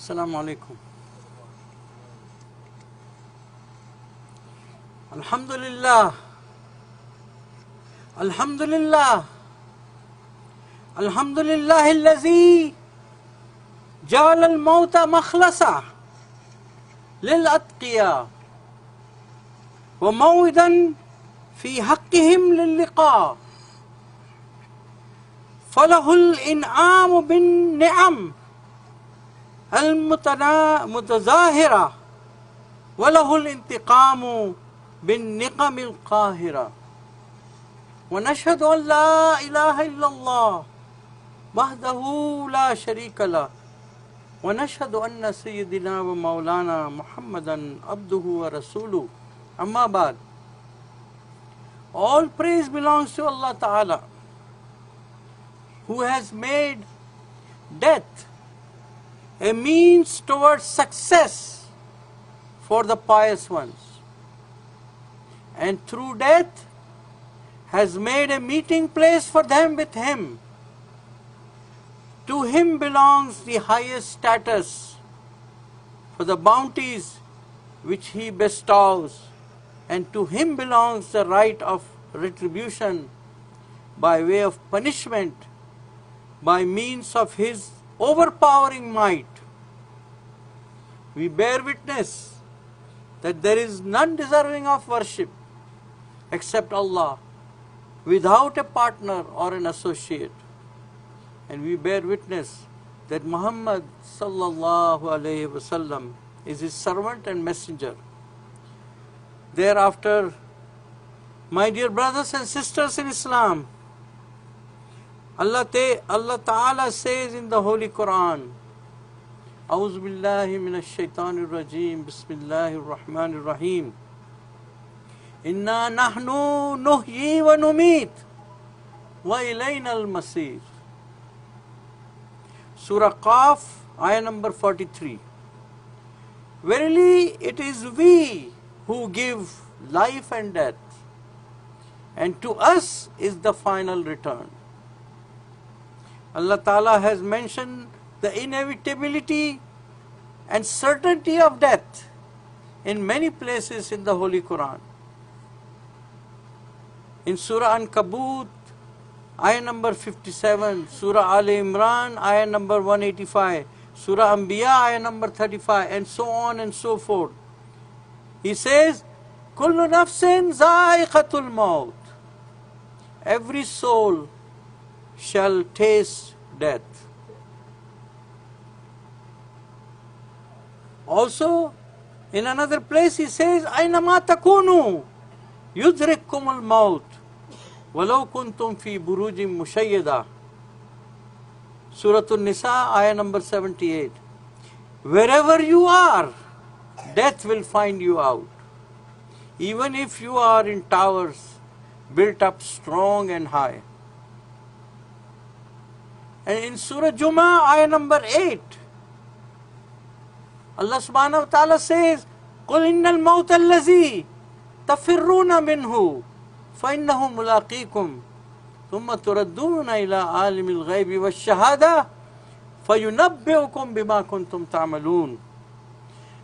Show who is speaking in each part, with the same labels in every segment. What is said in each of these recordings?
Speaker 1: Assalamu alaikum. Alhamdulillah. Alhamdulillah. Alhamdulillah allazi ja'ala al-mawta makhlasa lil-atqiya wa maw'idan fi haqqihim lil-liqa. Falahu al-in'amu bin-ni'am المتظاهرة وله الانتقام بالنقم القاهرة ونشهد أن لا إله إلا الله وحده لا شريك له ونشهد أن سيدنا ومولانا محمدا عبده ورسوله أما بعد. All praise belongs to Allah Ta'ala, who has made death a means towards success for the pious ones, and through death has made a meeting place for them with Him. To Him belongs the highest status for the bounties which He bestows, and to Him belongs the right of retribution by way of punishment by means of His overpowering might. We bear witness that there is none deserving of worship except Allah, without a partner or an associate. And we bear witness that Muhammad sallallahu alayhi wasallam is His servant and messenger. Thereafter, my dear brothers and sisters in Islam, Allah Ta'ala says in the Holy Quran, A'udhu billahi minash shaitanir rajim, Bismillahir Rahmanir Rahim. Inna nahnu nuhyi wa numit wa ilayna al-masir. Surah Qaf, ayah number 43. Verily, it is we who give life and death, and to us is the final return. Allah Ta'ala has mentioned the inevitability and certainty of death in many places in the Holy Quran. In Surah Ankabut, ayah number 57, Surah Al Imran, ayah number 185, Surah Anbiya, ayah number 35, and so on and so forth. He says, Kullu nafsin za'iqatul maut. Every soul shall taste death. Also, in another place he says, Aynama takunu yudrikkumul maut walau kuntum fi burujim mushayyada. Surah An-Nisa, ayah number 78. Wherever you are, death will find you out. Even if you are in towers built up strong and high. And in Surah Jummah, ayah number 8, Allah subhanahu wa ta'ala says, قُلْ إِنَّ الْمَوْتَ الَّذِي تَفِرُّونَ مِنْهُ فَإِنَّهُ مُلَاقِيكُمْ ثُمَّ تُرَدُّونَ إِلَىٰ عَالِمِ الْغَيْبِ وَالشَّهَادَةِ فَيُنَبِّئُكُمْ بِمَا كُنْتُمْ تَعْمَلُونَ.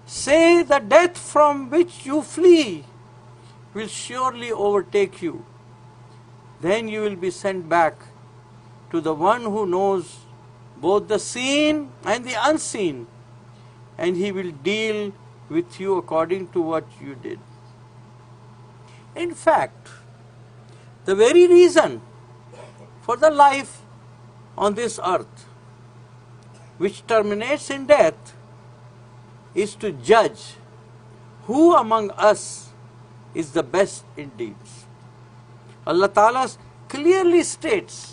Speaker 1: Say, the death from which you flee will surely overtake you. Then you will be sent back to the one who knows both the seen and the unseen, and He will deal with you according to what you did. In fact, the very reason for the life on this earth, which terminates in death, is to judge who among us is the best in deeds. Allah Ta'ala clearly states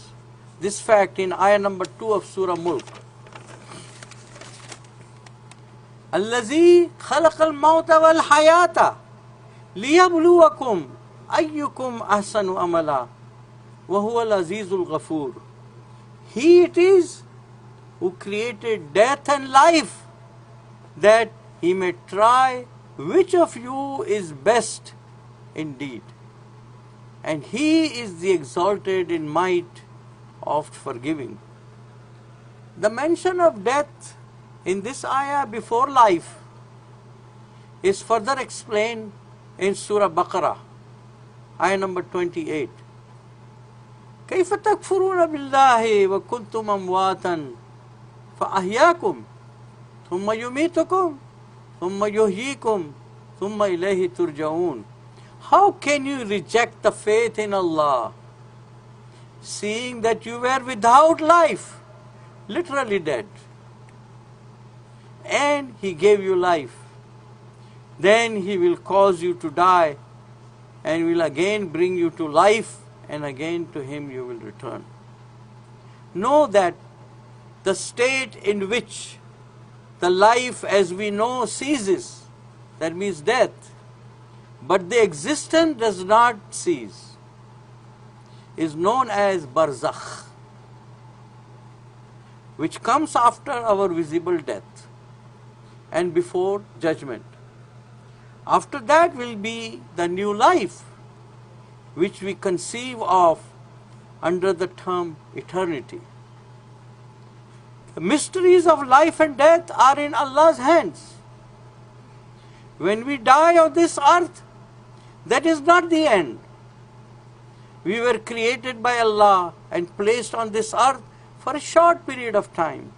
Speaker 1: this fact in ayah number 2 of Surah Mulk. الَّذِي خَلَقَ الْمَوْتَ وَالْحَيَاةَ لِيَبْلُوَكُمْ أَيُّكُمْ أَحْسَنُ أَمَلًا وَهُوَ الْعَزِيزُ الْغَفُورُ. He it is who created death and life, that He may try which of you is best indeed. And He is the exalted in might, oft forgiving. The mention of death in this ayah before life is further explained in Surah Baqarah, ayah number 28. كيف تكفرون بالله وكنتم أمواتا فأحياكم ثم يميتكم ثم يحييكم ثم إليه ترجعون. How can you reject the faith in Allah, seeing that you were without life, literally dead, and He gave you life? Then He will cause you to die and will again bring you to life, and again to Him you will return. Know that the state in which the life as we know ceases, that means death, but the existence does not cease, is known as barzakh, which comes after our visible death and before judgment. After that will be the new life, which we conceive of under the term eternity. The mysteries of life and death are in Allah's hands. When we die on this earth, that is not the end. We were created by Allah and placed on this earth for a short period of time.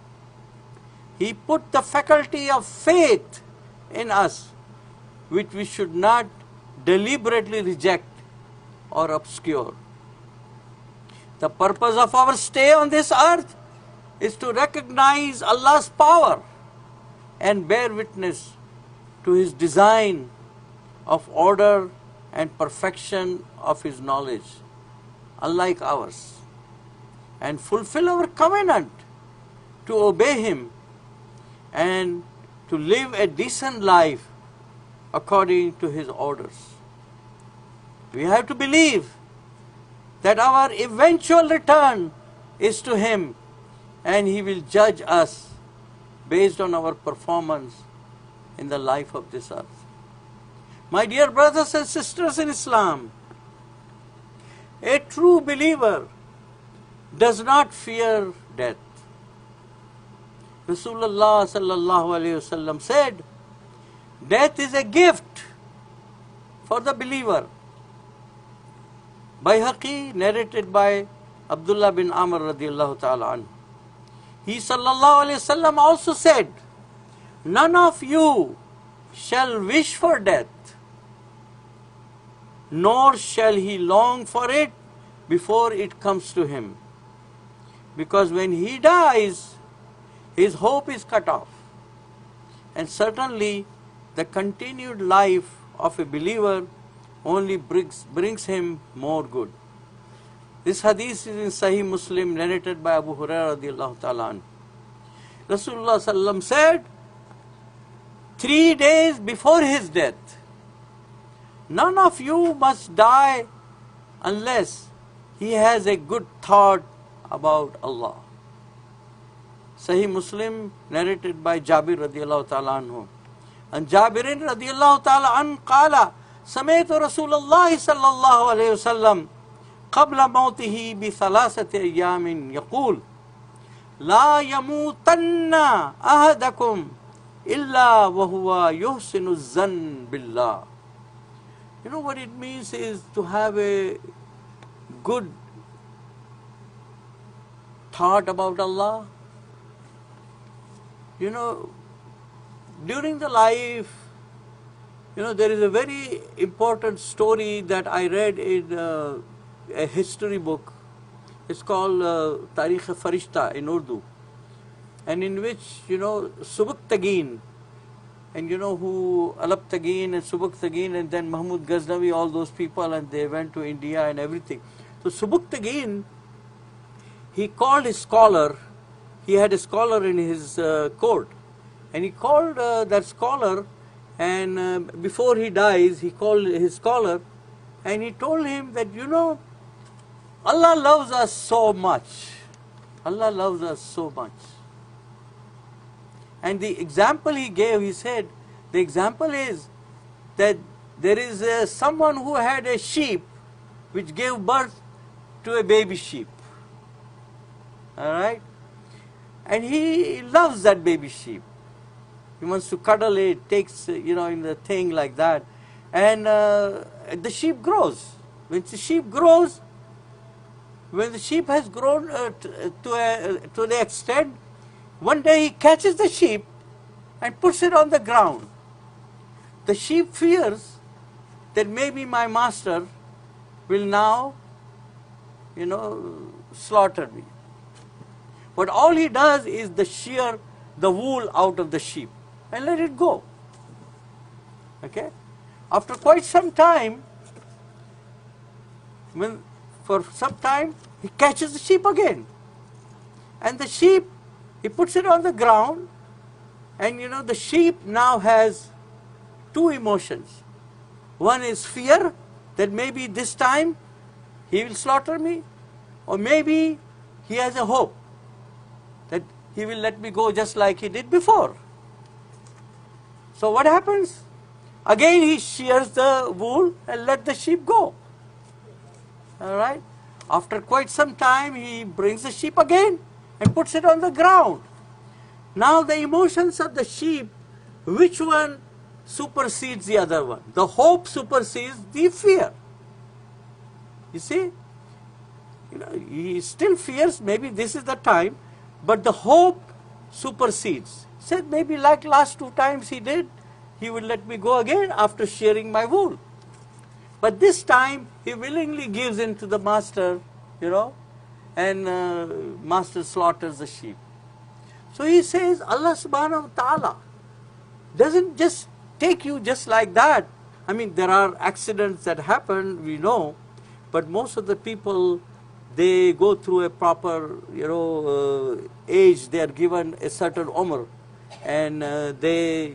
Speaker 1: He put the faculty of faith in us, which we should not deliberately reject or obscure. The purpose of our stay on this earth is to recognize Allah's power and bear witness to His design of order and perfection of His knowledge, unlike ours, and fulfill our covenant to obey Him and to live a decent life according to His orders. We have to believe that our eventual return is to Him, and He will judge us based on our performance in the life of this earth. My dear brothers and sisters in Islam, a true believer does not fear death. Rasulullah sallallahu alaihi wasallam said, death is a gift for the believer. Bayhaqi, narrated by Abdullah bin Amr radiallahu ta'ala anhu. He sallallahu alayhi wasallam also said, none of you shall wish for death, nor shall he long for it before it comes to him. Because when he dies, his hope is cut off. And certainly the continued life of a believer only brings him more good. This hadith is in Sahih Muslim, narrated by Abu Hurairah radiallahu ta'ala anhu. Rasulullah sallam said, 3 days before his death, none of you must die unless he has a good thought about Allah. Sahih Muslim, narrated by Jabir radiallahu ta'ala anhu. And Jabirin radiallahu ta'ala anhu qala, سمعت رسول الله صلى الله عليه وسلم قبل موته بثلاثة أيام يقول لا يموتن أحدكم إلا وهو يحسن الظن بالله. You know what it means is to have a good thought about Allah. You know, during the life, there is a very important story that I read in a history book. It's called Tarikh-e-Farishta in Urdu, and in which, Subuk Tageen, and who Alap Tageen and Subuk Tageen and then Mahmud Ghaznavi, all those people, and they went to India and everything. So Subuk Tageen, he called his scholar, he had a scholar in his court, and he called that scholar, and before he dies, he called his scholar, and he told him that, Allah loves us so much. Allah loves us so much. And the example he gave, he said, the example is that there is someone who had a sheep which gave birth to a baby sheep. Alright? And he loves that baby sheep. He wants to cuddle it, takes, in the thing like that. And the sheep grows. When the sheep grows, when the sheep has grown to the extent, one day he catches the sheep and puts it on the ground. The sheep fears that maybe my master will now, slaughter me. But all he does is shear the wool out of the sheep and let it go. Okay? After quite some time, for some time, he catches the sheep again. And the sheep, he puts it on the ground, and the sheep now has two emotions. One is fear that maybe this time he will slaughter me, or maybe he has a hope that he will let me go just like he did before. So what happens? Again he shears the wool and let the sheep go. All right? After quite some time, he brings the sheep again and puts it on the ground. Now the emotions of the sheep, which one supersedes the other one? The hope supersedes the fear. You see? He still fears, maybe this is the time, but the hope supersedes. He said, maybe like last 2 times he did, he will let me go again after shearing my wool. But this time, he willingly gives in to the master, and master slaughters the sheep. So he says, Allah subhanahu wa ta'ala doesn't just take you just like that. I mean, there are accidents that happen, we know, but most of the people, they go through a proper, age, they are given a certain umr, and they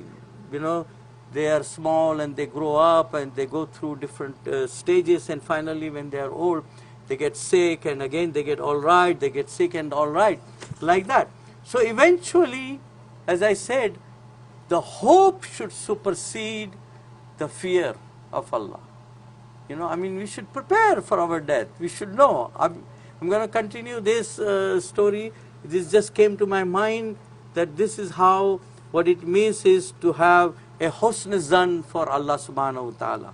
Speaker 1: are small and they grow up and they go through different stages, and finally when they are old, they get sick, and again they get all right, they get sick and all right, like that. So eventually, as I said, the hope should supersede the fear of Allah. We should prepare for our death. We should know. I'm going to continue this story. This just came to my mind, that this is how, what it means is to have a husn zan for Allah subhanahu wa ta'ala,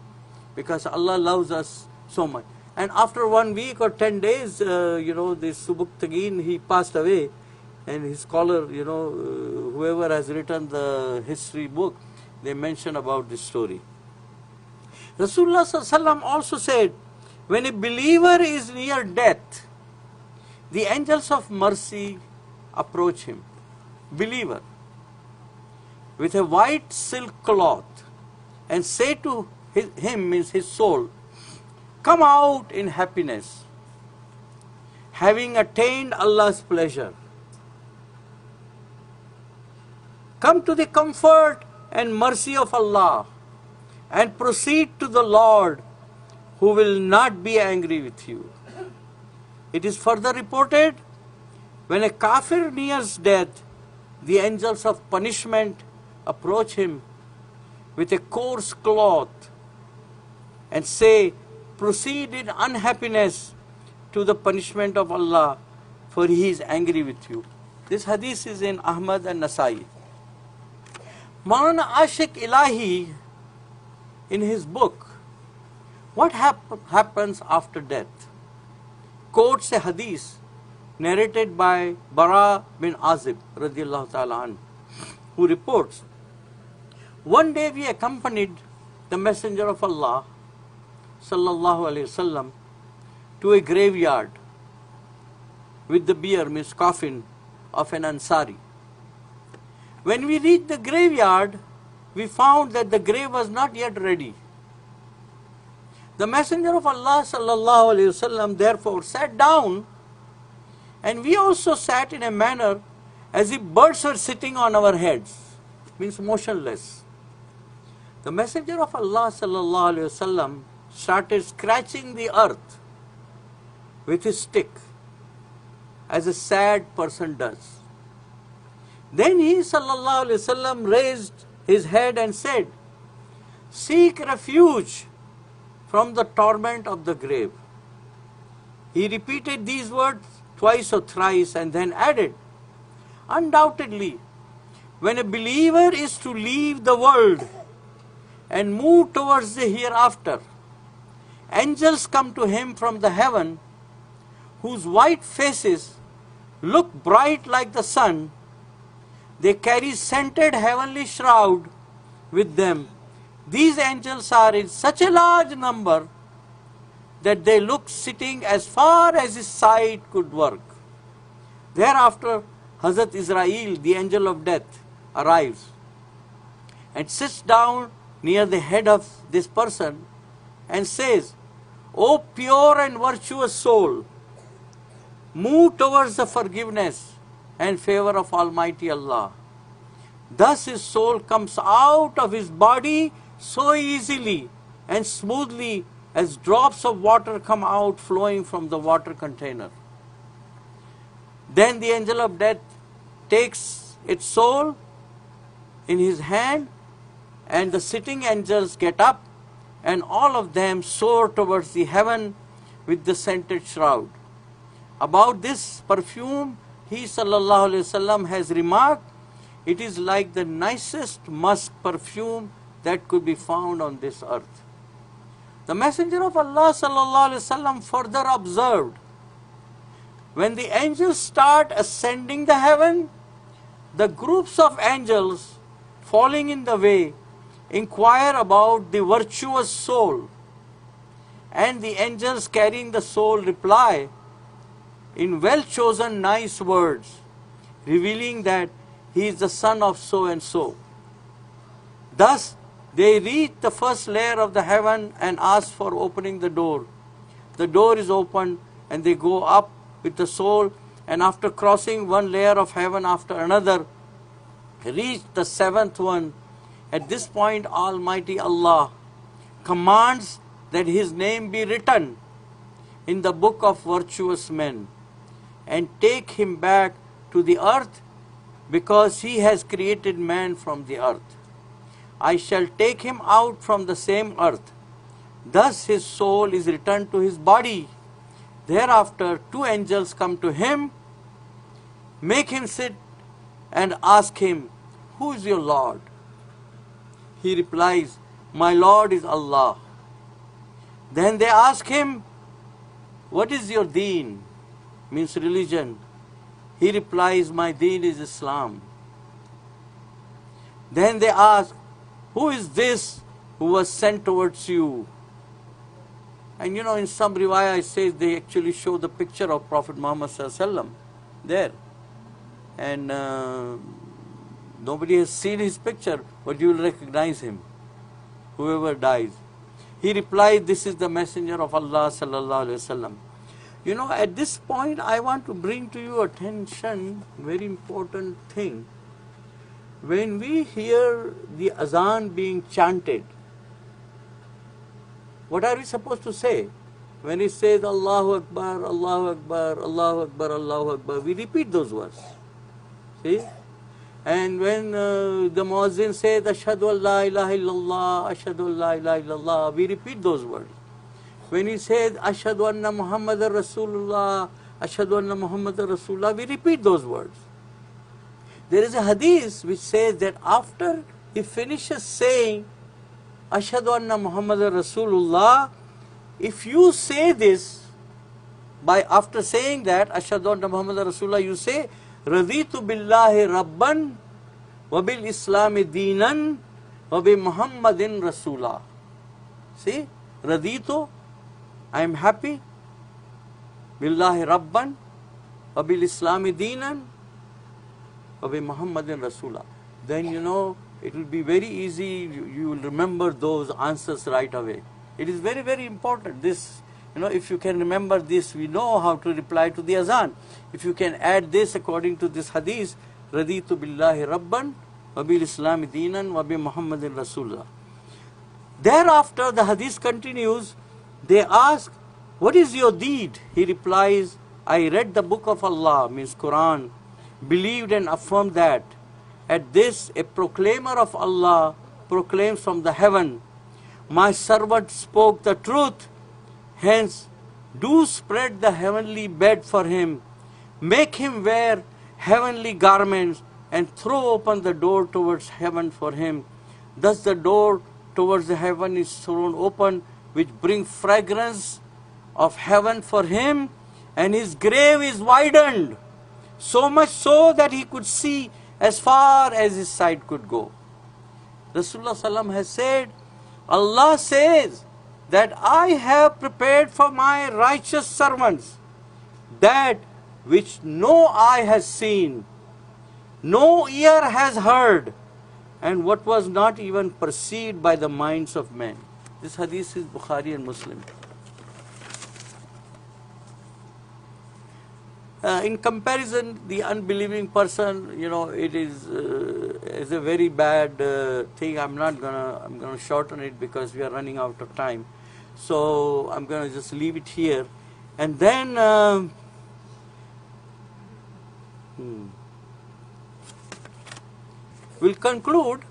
Speaker 1: because Allah loves us so much. And after 1 week or 10 days, this Subukhtagin, he passed away, and his scholar, whoever has written the history book, they mention about this story. Rasulullah sallallahu alaihi wasallam also said, when a believer is near death, the angels of mercy approach him, believer, with a white silk cloth, and say to him, means his soul, come out in happiness, having attained Allah's pleasure. Come to the comfort and mercy of Allah, and proceed to the Lord, who will not be angry with you. It is further reported, when a kafir nears death, the angels of punishment approach him with a coarse cloth and say, proceed in unhappiness to the punishment of Allah, for He is angry with you. This hadith is in Ahmad and Nasai. Maulana Ashiq Ilahi, in his book, What Happens After Death, quotes a hadith narrated by Bara bin Azib radiyallahu ta'ala anhu, who reports, one day we accompanied the Messenger of Allah sallallahu alaihi wasallam to a graveyard with the bier, means coffin, of an Ansari. When we reached the graveyard, we found that the grave was not yet ready. The Messenger of Allah sallallahu alaihi wasallam therefore sat down, and we also sat in a manner as if birds were sitting on our heads, means motionless. The Messenger of Allah sallallahu alaihi wasallam started scratching the earth with his stick, as a sad person does. Then he sallallahu alaihi wasallam raised his head and said, seek refuge from the torment of the grave. He repeated these words twice or thrice and then added, undoubtedly, when a believer is to leave the world and move towards the hereafter, angels come to him from the heaven, whose white faces look bright like the sun. They carry scented heavenly shroud with them. These angels are in such a large number that they look sitting as far as his sight could work. Thereafter, Hazrat Israel, the angel of death, arrives and sits down near the head of this person and says, "O pure and virtuous soul, move towards the forgiveness and favor of Almighty Allah." Thus his soul comes out of his body so easily and smoothly as drops of water come out flowing from the water container. Then the angel of death takes its soul in his hand, and the sitting angels get up, and all of them soar towards the heaven with the scented shroud. About this perfume, he sallallahu alaihi wasallam has remarked, "It is like the nicest musk perfume that could be found on this earth." The Messenger of Allah sallallahu alaihi wasallam further observed, when the angels start ascending the heaven, the groups of angels falling in the way inquire about the virtuous soul, and the angels carrying the soul reply in well-chosen nice words, revealing that he is the son of so and so. Thus, they reach the first layer of the heaven and ask for opening the door. The door is opened and they go up with the soul, and after crossing one layer of heaven after another, reach the seventh one. At this point, Almighty Allah commands that his name be written in the book of virtuous men and take him back to the earth, because he has created man from the earth. I shall take him out from the same earth. Thus his soul is returned to his body. Thereafter, two angels come to him, make him sit, and ask him, "Who is your Lord?" He replies, "My Lord is Allah." Then they ask him, "What is your deen?" Means religion. He replies, "My deen is Islam." Then they ask, "Who is this who was sent towards you?" And in some riwayah it says they actually show the picture of Prophet Muhammad sallallahu alaihi wasallam there. And nobody has seen his picture, but you will recognize him, whoever dies. He replied, "This is the Messenger of Allah sallallahu alaihi wasallam." At this point, I want to bring to you attention very important thing. When we hear the azan being chanted, what are we supposed to say? When it says Allahu Akbar, Allahu Akbar, Allahu Akbar, Allahu Akbar, we repeat those words. See? And when the muazzin says Ashhadu an la ilaha illallah, Ashhadu an la ilaha illallah, we repeat those words. When he says Ashhadu anna Muhammadar Rasulullah, Ashhadu anna Muhammadar Rasulullah, we repeat those words. There is a hadith which says that after he finishes saying Ashhadu anna Muhammadar Rasulullah, if you say this, after saying that Ashhadu anna Muhammadar Rasulullah, you say Raditu billahi rabban wa bil islami deenan wa bi Muhammadin Rasulah. See, Raditu, I am happy, billahi rabban wa bil islami deenan wa bi Muhammadin Rasulah. Then it will be very easy, you will remember those answers right away. It is very, very important. This, if you can remember this, we know how to reply to the azan. If you can add this according to this hadith, Raditu billahi rabban wa bil islami deenan wa bi Muhammadin Rasulullah. Thereafter, the hadith continues. They ask, "What is your deed?" He replies, "I read the book of Allah," means Quran, "believed and affirmed that." At this, a proclaimer of Allah proclaims from the heaven, "My servant spoke the truth. Hence, do spread the heavenly bed for him. Make him wear heavenly garments and throw open the door towards heaven for him. Thus the door towards the heaven is thrown open, which brings fragrance of heaven for him, and his grave is widened, so much so that he could see as far as his sight could go. Rasulullah Sallam has said, Allah says that I have prepared for my righteous servants that which no eye has seen, no ear has heard, and what was not even perceived by the minds of men. This hadith is Bukhari and Muslim. In comparison, the unbelieving person, it is a very bad thing. I'm gonna shorten it because we are running out of time. So I'm gonna just leave it here, and then we'll conclude,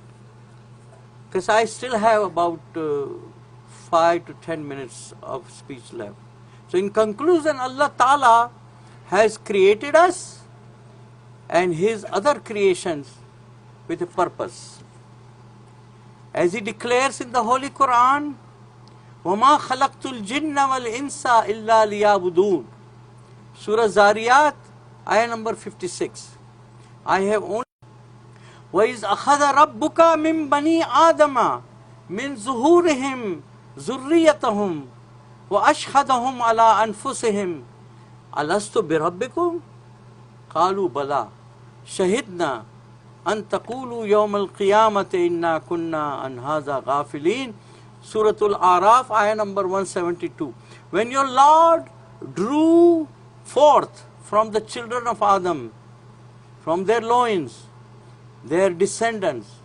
Speaker 1: because I still have about 5 to 10 minutes of speech left. So in conclusion, Allah Ta'ala has created us and His other creations with a purpose. As He declares in the Holy Quran, وَمَا خَلَقْتُ الْجِنَّ وَالْإِنسَ إِلَّا لِيَعْبُدُونَ. Surah Zariyat, ayah number 56. I have only وَإِذْ أَخَذَ رَبُّكَ مِنْ بَنِي آدَمَ مِنْ ظُهُورِهِمْ ذُرِّيَّتَهُمْ وَأَشْهَدَهُمْ عَلَىٰ أَنفُسِهِمْ أَلَسْتُ بِرَبِّكُمْ قَالُوا بَلَىٰ شَهِدْنَا أَن تَقُولُوا يَوْمَ الْقِيَامَةِ إِنَّا كُنَّا عَنْ هَذَا غَافِلِينَ. Surah Al-Araf, ayah number 172. When your Lord drew forth from the children of Adam, from their loins, their descendants,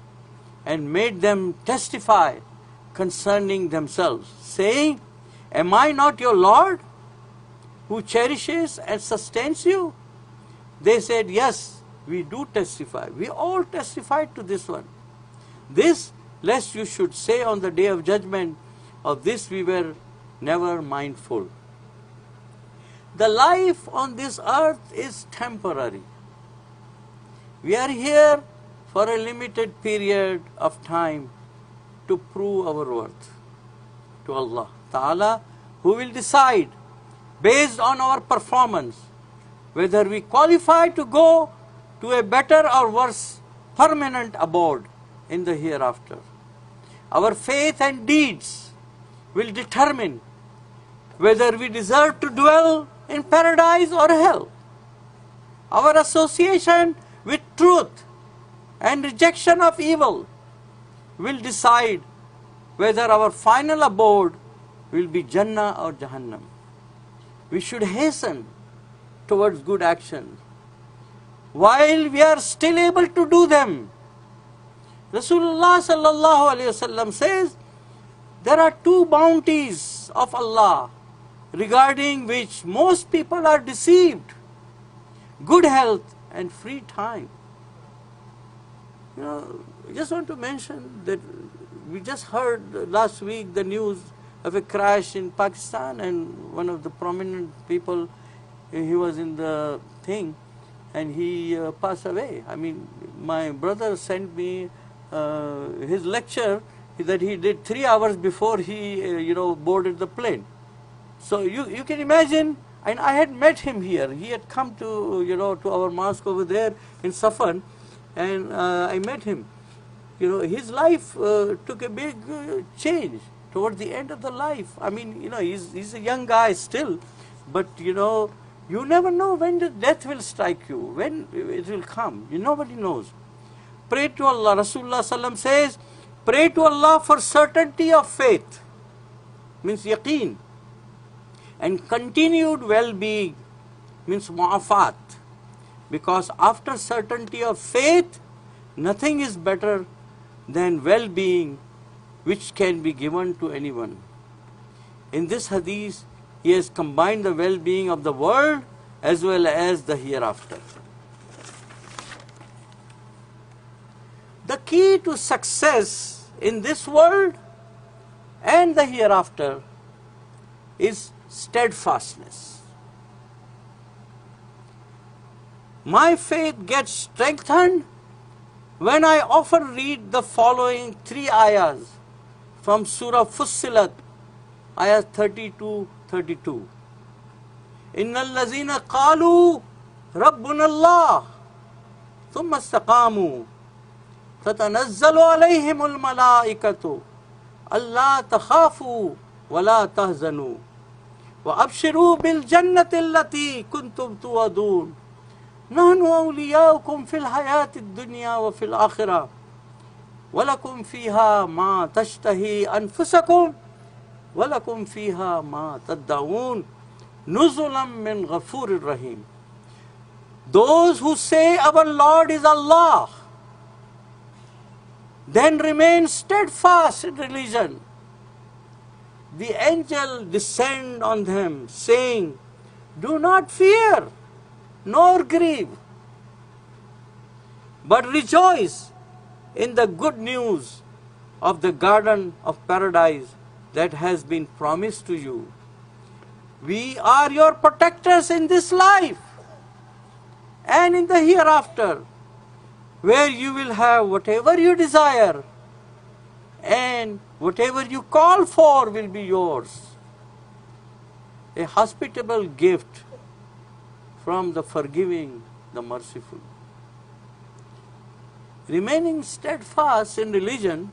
Speaker 1: and made them testify concerning themselves, saying, Am I not your Lord, who cherishes and sustains you? They said, Yes, we do testify. We all testified to this one. This, lest you should say on the day of judgment, of this we were never mindful. The life on this earth is temporary. We are here for a limited period of time to prove our worth to Allah Ta'ala, who will decide based on our performance whether we qualify to go to a better or worse permanent abode in the hereafter. Our faith and deeds will determine whether we deserve to dwell in paradise or hell. Our association with truth and rejection of evil will decide whether our final abode will be Jannah or Jahannam. We should hasten towards good actions while we are still able to do them. Rasulullah sallallahu alaihi wasallam says, there are two bounties of Allah regarding which most people are deceived: good health and free time. I just want to mention that we just heard last week the news of a crash in Pakistan, and one of the prominent people, he was in the thing, and he passed away. I mean, my brother sent me his lecture that he did 3 hours before he, boarded the plane. So you can imagine, and I had met him here. He had come to, to our mosque over there in Safan, and I met him. His life took a big change towards the end of the life. I mean, he's a young guy still, but you never know when the death will strike you, when it will come. Nobody knows. Pray to Allah. Rasulullah Sallam says, pray to Allah for certainty of faith, means yaqeen, and continued well-being, means mu'afat, because after certainty of faith, nothing is better than well-being which can be given to anyone. In this hadith, he has combined the well-being of the world as well as the hereafter. The key to success in this world and the hereafter is steadfastness. My faith gets strengthened When I often read the following 3 ayahs from Surah Fussilat, ayahs 30-32. Innal lazina qalu Rabbuna Allah thumma istaqamu tatanazzalu alayhimul malaikatu alla takhafu wa la tahzanu wa abshiru bil jannati allati kuntum tu'adun nahnu awliyaukum fil hayatid dunya wa fil akhirah wa lakum fiha ma tashtahi anfusakum wa lakum fiha ma tad'un nuzulam min ghafurir rahim. Those who say our Lord is Allah, then remain steadfast in religion. The angel descend on them, saying, do not fear, nor grieve, but rejoice in the good news of the garden of paradise that has been promised to you. We are your protectors in this life and in the hereafter, where you will have whatever you desire and whatever you call for will be yours. A hospitable gift from the forgiving, the merciful. Remaining steadfast in religion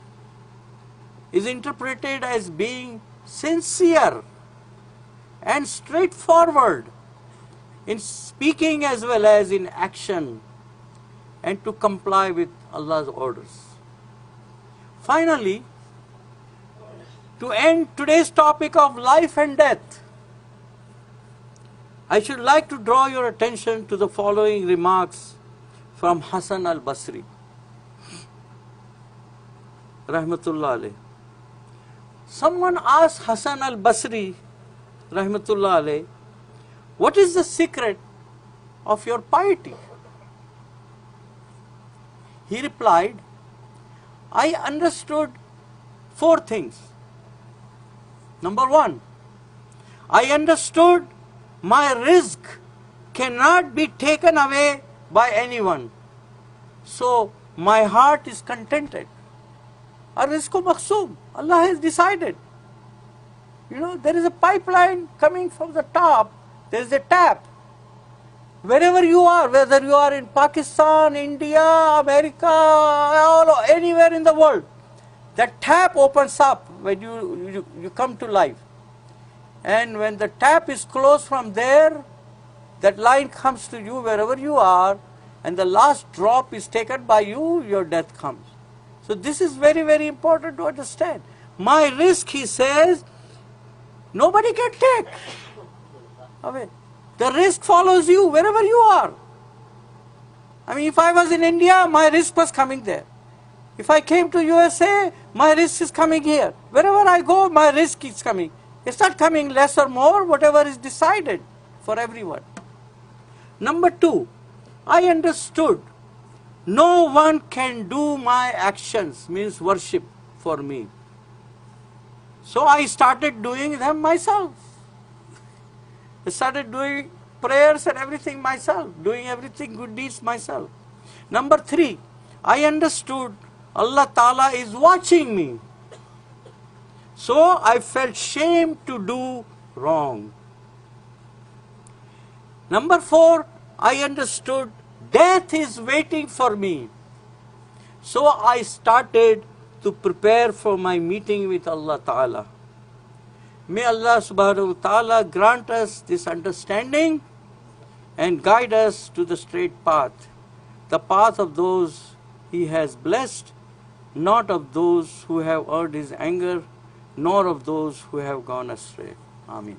Speaker 1: is interpreted as being sincere and straightforward in speaking as well as in action, and to comply with Allah's orders. Finally, to end today's topic of life and death, I should like to draw your attention to the following remarks from Hasan al-Basri, rahmatullah alayh. Someone asked Hasan al-Basri, rahmatullah alayh, what is the secret of your piety? He replied, I understood 4 things. Number 1, I understood my rizq cannot be taken away by anyone. So my heart is contented. Ar-rizqu maqsoom. Allah has decided. You know, there is a pipeline coming from the top. There is a tap. Wherever you are, whether you are in Pakistan, India, America, anywhere in the world, that tap opens up when you come to life. And when the tap is closed from there, that line comes to you wherever you are, and the last drop is taken by you, your death comes. So this is very, very important to understand. My risk, he says, nobody can take away. The risk follows you wherever you are. I mean, if I was in India, my risk was coming there. If I came to USA, my risk is coming here. Wherever I go, my risk is coming. It's not coming less or more, whatever is decided for everyone. Number 2, I understood no one can do my actions, means worship, for me. So I started doing them myself. I started doing prayers and everything myself, doing everything good deeds myself. Number 3, I understood Allah Ta'ala is watching me. So I felt shame to do wrong. Number 4, I understood death is waiting for me. So I started to prepare for my meeting with Allah Ta'ala. May Allah subhanahu wa ta'ala grant us this understanding and guide us to the straight path, the path of those He has blessed, not of those who have earned His anger, nor of those who have gone astray. Ameen.